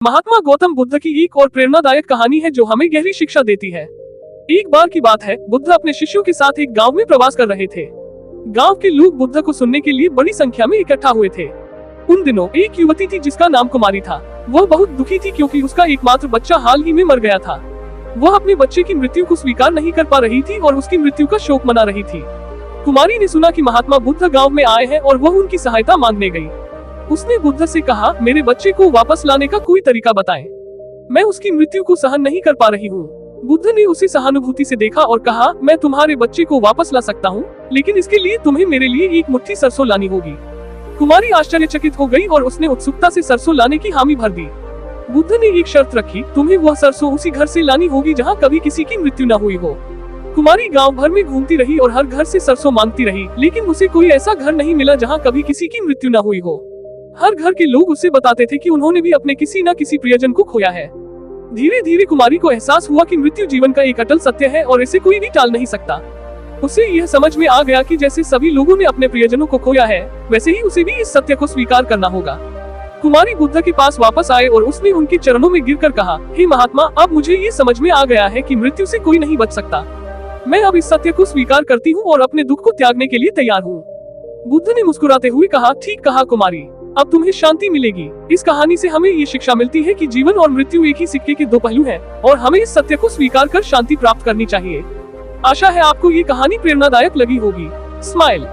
महात्मा गौतम बुद्ध की एक और प्रेरणादायक कहानी है जो हमें गहरी शिक्षा देती है। एक बार की बात है, बुद्ध अपने शिष्यों के साथ एक गांव में प्रवास कर रहे थे। गांव के लोग बुद्ध को सुनने के लिए बड़ी संख्या में इकट्ठा हुए थे। उन दिनों एक युवती थी जिसका नाम कुमारी था। वह बहुत दुखी थी क्योंकि उसका एकमात्र बच्चा हाल ही में मर गया था। वह अपने बच्चे की मृत्यु को स्वीकार नहीं कर पा रही थी और उसकी मृत्यु का शोक मना रही थी। कुमारी ने सुना कि महात्मा बुद्ध गांव में आए हैं और वह उनकी सहायता मांगने गई। उसने बुद्ध से कहा, मेरे बच्चे को वापस लाने का कोई तरीका बताएं। मैं उसकी मृत्यु को सहन नहीं कर पा रही हूँ। बुद्ध ने उसे सहानुभूति से देखा और कहा, मैं तुम्हारे बच्चे को वापस ला सकता हूँ, लेकिन इसके लिए तुम्हें मेरे लिए एक मुट्ठी सरसों लानी होगी। कुमारी आश्चर्यचकित हो गई और उसने उत्सुकता से सरसों लाने की हामी भर दी। बुद्ध ने एक शर्त रखी, तुम्हें वह सरसों उसी घर से लानी होगी जहाँ कभी किसी की मृत्यु न हुई हो। कुमारी गांव भर में घूमती रही और हर घर से सरसों मांगती रही, लेकिन उसे कोई ऐसा घर नहीं मिला जहाँ कभी किसी की मृत्यु न हुई हो। हर घर के लोग उसे बताते थे कि उन्होंने भी अपने किसी न किसी प्रियजन को खोया है। धीरे धीरे कुमारी को एहसास हुआ कि मृत्यु जीवन का एक अटल सत्य है और इसे कोई भी टाल नहीं सकता। उसे यह समझ में आ गया कि जैसे सभी लोगों ने अपने प्रियजनों को खोया है, वैसे ही उसे भी इस सत्य को स्वीकार करना होगा। कुमारी बुद्ध के पास वापस आए और उसने उनके चरणों में गिरकर कहा, हे महात्मा, अब मुझे ये समझ में आ गया है कि मृत्यु से कोई नहीं बच सकता। मैं अब इस सत्य को स्वीकार करती हूँ और अपने दुख को त्यागने के लिए तैयार हूँ। बुद्ध ने मुस्कुराते हुए कहा, ठीक कहा कुमारी, अब तुम्हें शांति मिलेगी। इस कहानी से हमें ये शिक्षा मिलती है कि जीवन और मृत्यु एक ही सिक्के के दो पहलू हैं और हमें इस सत्य को स्वीकार कर शांति प्राप्त करनी चाहिए। आशा है आपको ये कहानी प्रेरणादायक लगी होगी। स्माइल।